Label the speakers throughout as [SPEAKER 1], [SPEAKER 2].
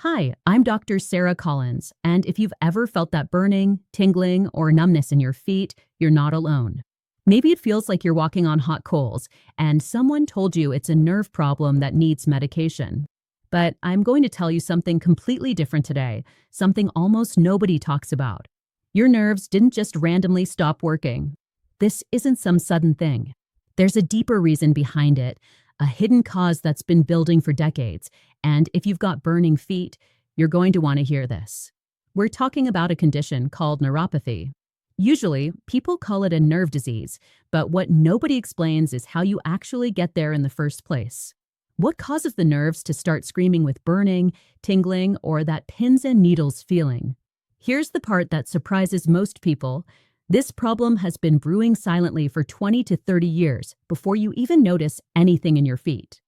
[SPEAKER 1] Hi, I'm Dr. Sarah Collins, and if you've ever felt that burning, tingling, or numbness in your feet, you're not alone. Maybe it feels like you're walking on hot coals, and someone told you it's a nerve problem that needs medication. But I'm going to tell you something completely different today, something almost nobody talks about. Your nerves didn't just randomly stop working. This isn't some sudden thing. There's a deeper reason behind it, a hidden cause that's been building for decades. And if you've got burning feet, you're going to want to hear this. We're talking about a condition called neuropathy. Usually, people call it a nerve disease, but what nobody explains is how you actually get there in the first place. What causes the nerves to start screaming with burning, tingling, or that pins and needles feeling? Here's the part that surprises most people. This problem has been brewing silently for 20 to 30 years before you even notice anything in your feet.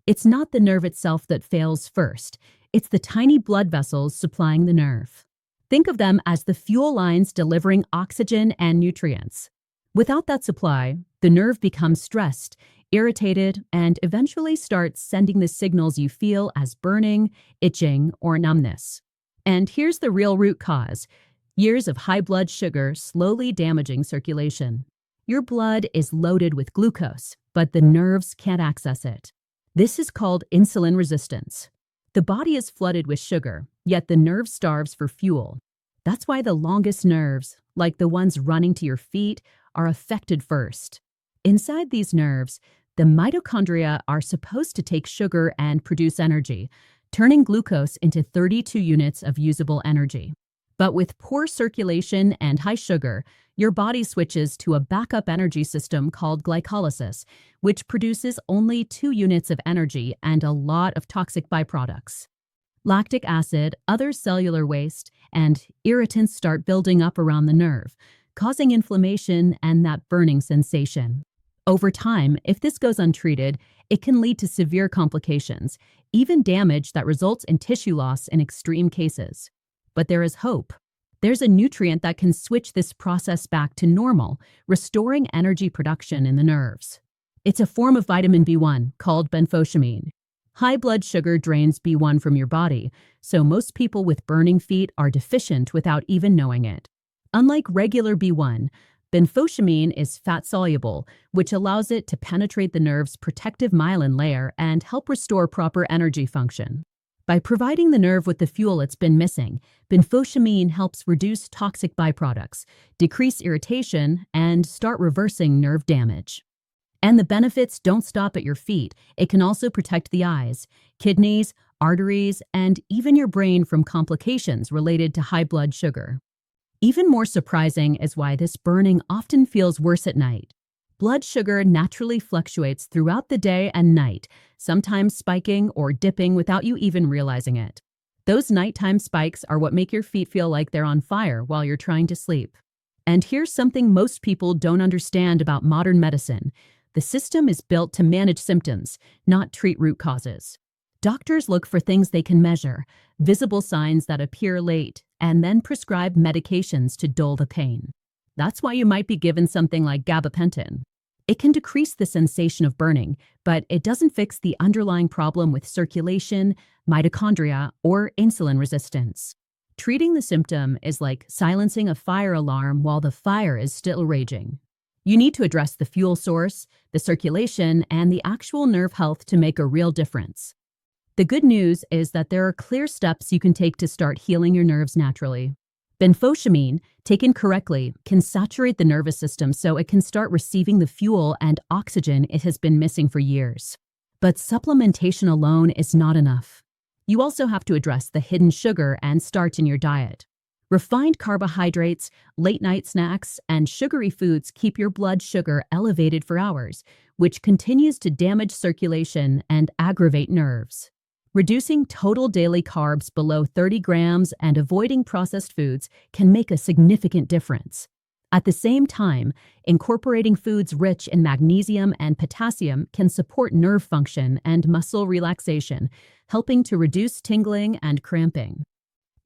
[SPEAKER 1] It's not the nerve itself that fails first. It's the tiny blood vessels supplying the nerve. Think of them as the fuel lines delivering oxygen and nutrients. Without that supply, the nerve becomes stressed, irritated, and eventually starts sending the signals you feel as burning, itching, or numbness. And here's the real root cause: years of high blood sugar slowly damaging circulation. Your blood is loaded with glucose, but the nerves can't access it. This is called insulin resistance. The body is flooded with sugar, yet the nerve starves for fuel. That's why the longest nerves, like the ones running to your feet, are affected first. Inside these nerves, the mitochondria are supposed to take sugar and produce energy, turning glucose into 32 units of usable energy. But with poor circulation and high sugar, your body switches to a backup energy system called glycolysis, which produces only 2 units of energy and a lot of toxic byproducts. Lactic acid, other cellular waste, and irritants start building up around the nerve, causing inflammation and that burning sensation. Over time, if this goes untreated, it can lead to severe complications, even damage that results in tissue loss in extreme cases. But there is hope. There's a nutrient that can switch this process back to normal, restoring energy production in the nerves. It's a form of vitamin B1 called benfotiamine. High blood sugar drains B1 from your body, so most people with burning feet are deficient without even knowing it. Unlike regular B1, benfotiamine is fat-soluble, which allows it to penetrate the nerve's protective myelin layer and help restore proper energy function. By providing the nerve with the fuel it's been missing, benfotiamine helps reduce toxic byproducts, decrease irritation, and start reversing nerve damage. And the benefits don't stop at your feet. It can also protect the eyes, kidneys, arteries, and even your brain from complications related to high blood sugar. Even more surprising is why this burning often feels worse at night. Blood sugar naturally fluctuates throughout the day and night, sometimes spiking or dipping without you even realizing it. Those nighttime spikes are what make your feet feel like they're on fire while you're trying to sleep. And here's something most people don't understand about modern medicine. The system is built to manage symptoms, not treat root causes. Doctors look for things they can measure, visible signs that appear late, and then prescribe medications to dull the pain. That's why you might be given something like gabapentin. It can decrease the sensation of burning, but it doesn't fix the underlying problem with circulation, mitochondria, or insulin resistance. Treating the symptom is like silencing a fire alarm while the fire is still raging. You need to address the fuel source, the circulation, and the actual nerve health to make a real difference. The good news is that there are clear steps you can take to start healing your nerves naturally. Benfotiamine, taken correctly, can saturate the nervous system so it can start receiving the fuel and oxygen it has been missing for years. But supplementation alone is not enough. You also have to address the hidden sugar and starch in your diet. Refined carbohydrates, late-night snacks, and sugary foods keep your blood sugar elevated for hours, which continues to damage circulation and aggravate nerves. Reducing total daily carbs below 30 grams and avoiding processed foods can make a significant difference. At the same time, incorporating foods rich in magnesium and potassium can support nerve function and muscle relaxation, helping to reduce tingling and cramping.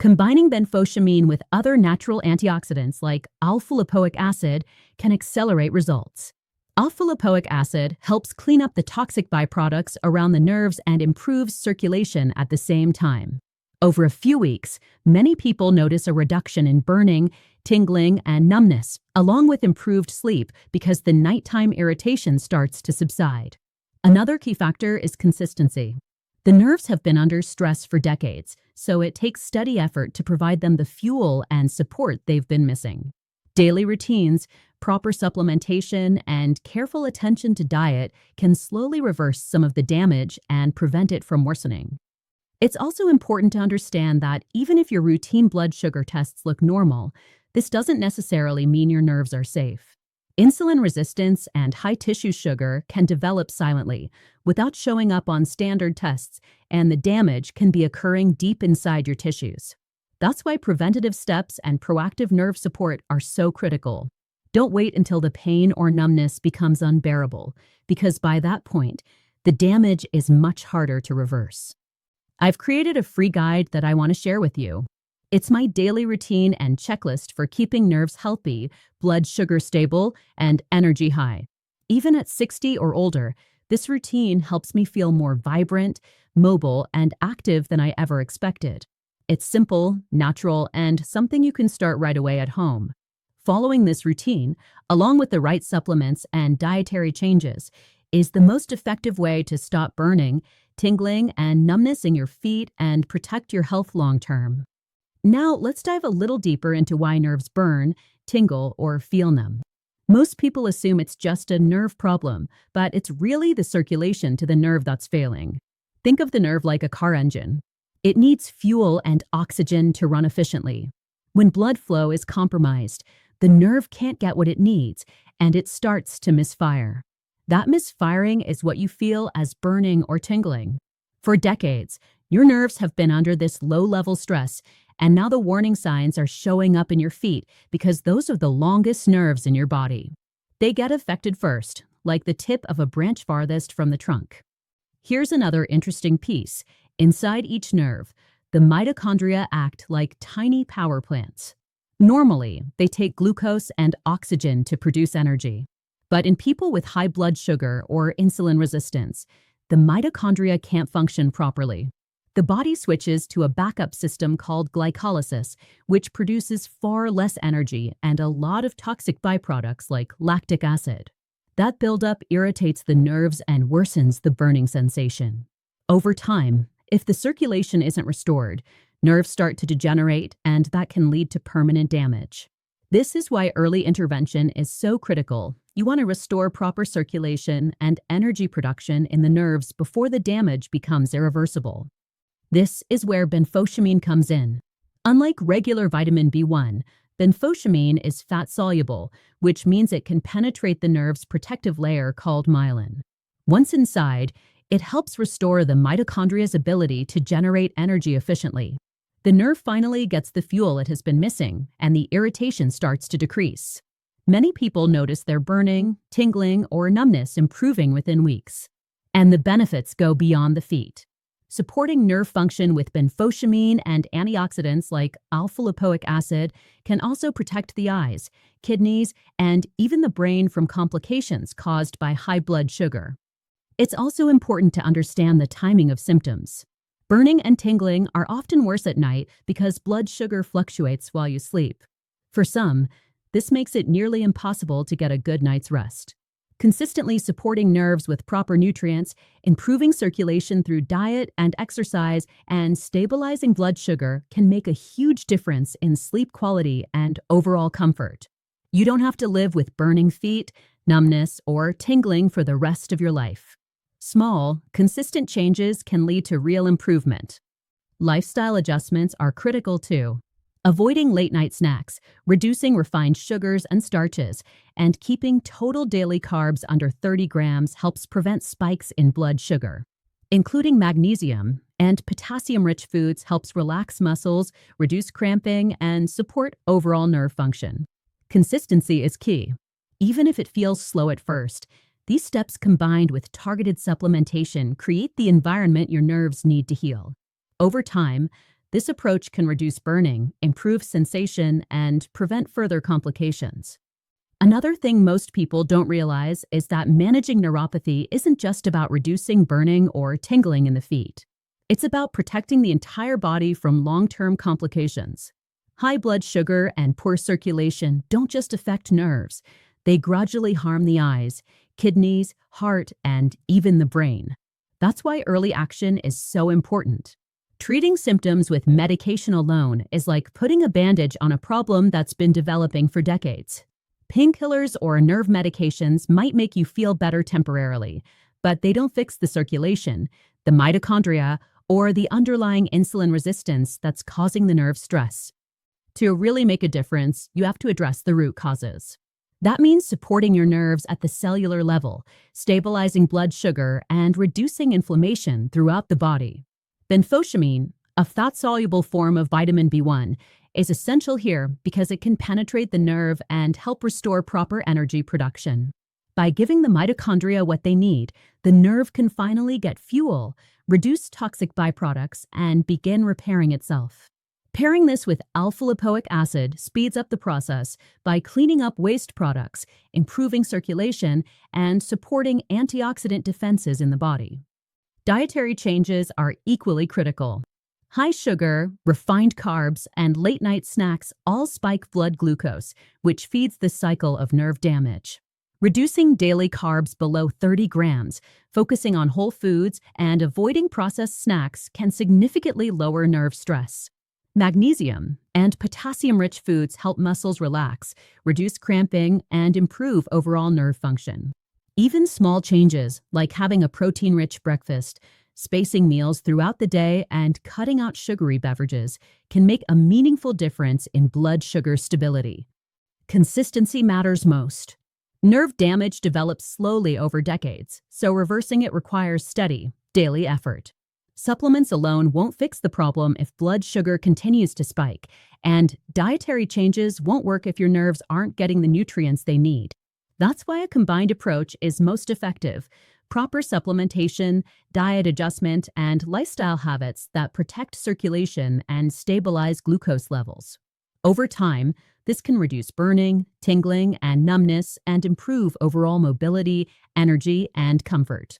[SPEAKER 1] Combining benfotiamine with other natural antioxidants like alpha-lipoic acid can accelerate results. Alpha-lipoic acid helps clean up the toxic byproducts around the nerves and improves circulation at the same time. Over a few weeks, many people notice a reduction in burning, tingling, and numbness, along with improved sleep because the nighttime irritation starts to subside. Another key factor is consistency. The nerves have been under stress for decades, so it takes steady effort to provide them the fuel and support they've been missing. Daily routines, proper supplementation, and careful attention to diet can slowly reverse some of the damage and prevent it from worsening. It's also important to understand that even if your routine blood sugar tests look normal, this doesn't necessarily mean your nerves are safe. Insulin resistance and high tissue sugar can develop silently without showing up on standard tests, and the damage can be occurring deep inside your tissues. That's why preventative steps and proactive nerve support are so critical. Don't wait until the pain or numbness becomes unbearable, because by that point, the damage is much harder to reverse. I've created a free guide that I want to share with you. It's my daily routine and checklist for keeping nerves healthy, blood sugar stable, and energy high. Even at 60 or older, this routine helps me feel more vibrant, mobile, and active than I ever expected. It's simple, natural, and something you can start right away at home. Following this routine, along with the right supplements and dietary changes, is the most effective way to stop burning, tingling, and numbness in your feet and protect your health long-term. Now, let's dive a little deeper into why nerves burn, tingle, or feel numb. Most people assume it's just a nerve problem, but it's really the circulation to the nerve that's failing. Think of the nerve like a car engine. It needs fuel and oxygen to run efficiently. When blood flow is compromised, the nerve can't get what it needs, and it starts to misfire. That misfiring is what you feel as burning or tingling. For decades, your nerves have been under this low-level stress, and now the warning signs are showing up in your feet because those are the longest nerves in your body. They get affected first, like the tip of a branch farthest from the trunk. Here's another interesting piece. Inside each nerve, the mitochondria act like tiny power plants. Normally, they take glucose and oxygen to produce energy. But in people with high blood sugar or insulin resistance, the mitochondria can't function properly. The body switches to a backup system called glycolysis, which produces far less energy and a lot of toxic byproducts like lactic acid. That buildup irritates the nerves and worsens the burning sensation. Over time, if the circulation isn't restored, nerves start to degenerate, and that can lead to permanent damage. This is why early intervention is so critical. You want to restore proper circulation and energy production in the nerves before the damage becomes irreversible. This is where benfotiamine comes in. Unlike regular vitamin B1, benfotiamine is fat-soluble, which means it can penetrate the nerve's protective layer called myelin. Once inside, it helps restore the mitochondria's ability to generate energy efficiently. The nerve finally gets the fuel it has been missing, and the irritation starts to decrease. Many people notice their burning, tingling, or numbness improving within weeks. And the benefits go beyond the feet. Supporting nerve function with benfotiamine and antioxidants like alpha-lipoic acid can also protect the eyes, kidneys, and even the brain from complications caused by high blood sugar. It's also important to understand the timing of symptoms. Burning and tingling are often worse at night because blood sugar fluctuates while you sleep. For some, this makes it nearly impossible to get a good night's rest. Consistently supporting nerves with proper nutrients, improving circulation through diet and exercise, and stabilizing blood sugar can make a huge difference in sleep quality and overall comfort. You don't have to live with burning feet, numbness, or tingling for the rest of your life. Small, consistent changes can lead to real improvement. Lifestyle adjustments are critical too. Avoiding late-night snacks, reducing refined sugars and starches, and keeping total daily carbs under 30 grams helps prevent spikes in blood sugar. Including magnesium and potassium-rich foods helps relax muscles, reduce cramping, and support overall nerve function. Consistency is key. Even if it feels slow at first, these steps combined with targeted supplementation create the environment your nerves need to heal. Over time, this approach can reduce burning, improve sensation, and prevent further complications. Another thing most people don't realize is that managing neuropathy isn't just about reducing burning or tingling in the feet. It's about protecting the entire body from long-term complications. High blood sugar and poor circulation don't just affect nerves. They gradually harm the eyes, kidneys, heart, and even the brain. That's why early action is so important. Treating symptoms with medication alone is like putting a bandage on a problem that's been developing for decades. Painkillers or nerve medications might make you feel better temporarily, but they don't fix the circulation, the mitochondria, or the underlying insulin resistance that's causing the nerve stress. To really make a difference, you have to address the root causes. That means supporting your nerves at the cellular level, stabilizing blood sugar, and reducing inflammation throughout the body. Benfotiamine, a fat-soluble form of vitamin B1, is essential here because it can penetrate the nerve and help restore proper energy production. By giving the mitochondria what they need, the nerve can finally get fuel, reduce toxic byproducts, and begin repairing itself. Pairing this with alpha-lipoic acid speeds up the process by cleaning up waste products, improving circulation, and supporting antioxidant defenses in the body. Dietary changes are equally critical. High sugar, refined carbs, and late-night snacks all spike blood glucose, which feeds the cycle of nerve damage. Reducing daily carbs below 30 grams, focusing on whole foods, and avoiding processed snacks can significantly lower nerve stress. Magnesium and potassium-rich foods help muscles relax, reduce cramping, and improve overall nerve function. Even small changes, like having a protein-rich breakfast, spacing meals throughout the day, and cutting out sugary beverages, can make a meaningful difference in blood sugar stability. Consistency matters most. Nerve damage develops slowly over decades, so reversing it requires steady, daily effort. Supplements alone won't fix the problem if blood sugar continues to spike, and dietary changes won't work if your nerves aren't getting the nutrients they need. That's why a combined approach is most effective. Proper supplementation, diet adjustment, and lifestyle habits that protect circulation and stabilize glucose levels. Over time, this can reduce burning, tingling, and numbness and improve overall mobility, energy, and comfort.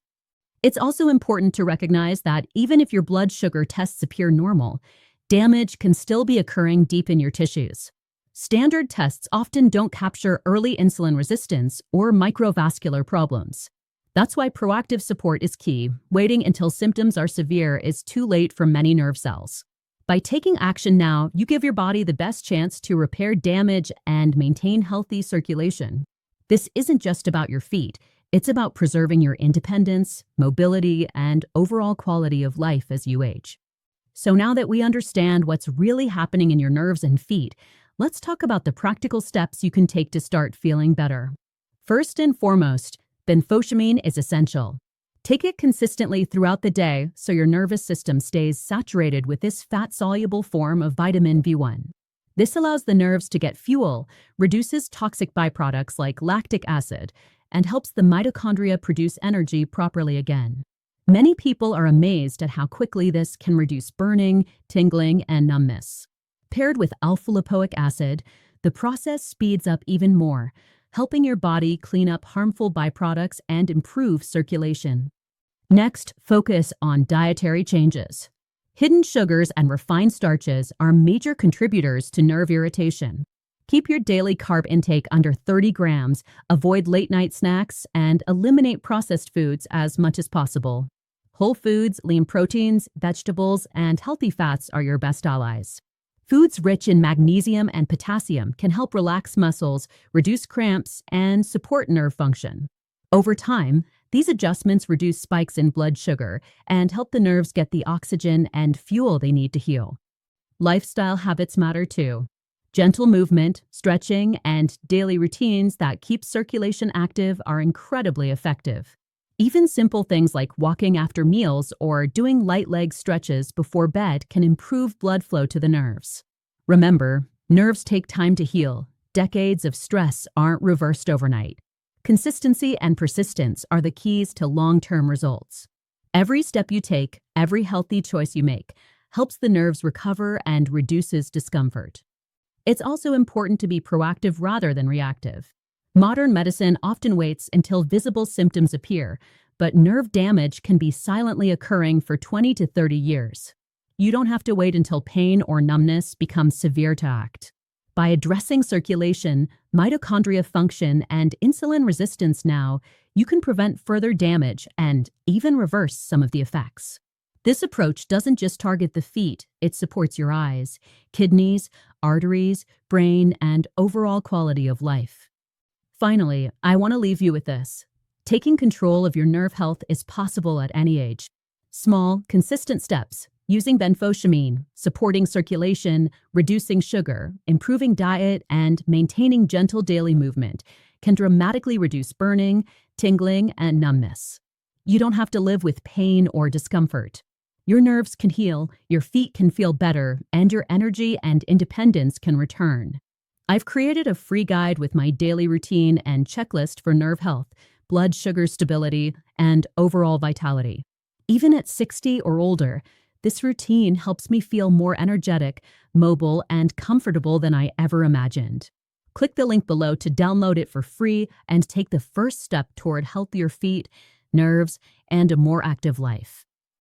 [SPEAKER 1] It's also important to recognize that even if your blood sugar tests appear normal, damage can still be occurring deep in your tissues. Standard tests often don't capture early insulin resistance or microvascular problems. That's why proactive support is key. Waiting until symptoms are severe is too late for many nerve cells. By taking action now, you give your body the best chance to repair damage and maintain healthy circulation. This isn't just about your feet. It's about preserving your independence, mobility, and overall quality of life as you age. So now that we understand what's really happening in your nerves and feet, let's talk about the practical steps you can take to start feeling better. First and foremost, benfotiamine is essential. Take it consistently throughout the day so your nervous system stays saturated with this fat-soluble form of vitamin B1. This allows the nerves to get fuel, reduces toxic byproducts like lactic acid, and helps the mitochondria produce energy properly again. Many people are amazed at how quickly this can reduce burning, tingling, and numbness. Paired with alpha-lipoic acid, the process speeds up even more, helping your body clean up harmful byproducts and improve circulation. Next, focus on dietary changes. Hidden sugars and refined starches are major contributors to nerve irritation. Keep your daily carb intake under 30 grams, avoid late-night snacks, and eliminate processed foods as much as possible. Whole foods, lean proteins, vegetables, and healthy fats are your best allies. Foods rich in magnesium and potassium can help relax muscles, reduce cramps, and support nerve function. Over time, these adjustments reduce spikes in blood sugar and help the nerves get the oxygen and fuel they need to heal. Lifestyle habits matter too. Gentle movement, stretching, and daily routines that keep circulation active are incredibly effective. Even simple things like walking after meals or doing light leg stretches before bed can improve blood flow to the nerves. Remember, nerves take time to heal. Decades of stress aren't reversed overnight. Consistency and persistence are the keys to long-term results. Every step you take, every healthy choice you make, helps the nerves recover and reduces discomfort. It's also important to be proactive rather than reactive. Modern medicine often waits until visible symptoms appear, but nerve damage can be silently occurring for 20 to 30 years. You don't have to wait until pain or numbness becomes severe to act. By addressing circulation, mitochondria function, and insulin resistance now, you can prevent further damage and even reverse some of the effects. This approach doesn't just target the feet, it supports your eyes, kidneys, arteries, brain, and overall quality of life. Finally, I want to leave you with this. Taking control of your nerve health is possible at any age. Small, consistent steps, using benfotiamine, supporting circulation, reducing sugar, improving diet, and maintaining gentle daily movement, can dramatically reduce burning, tingling, and numbness. You don't have to live with pain or discomfort. Your nerves can heal, your feet can feel better, and your energy and independence can return. I've created a free guide with my daily routine and checklist for nerve health, blood sugar stability, and overall vitality. Even at 60 or older, this routine helps me feel more energetic, mobile, and comfortable than I ever imagined. Click the link below to download it for free and take the first step toward healthier feet, nerves, and a more active life.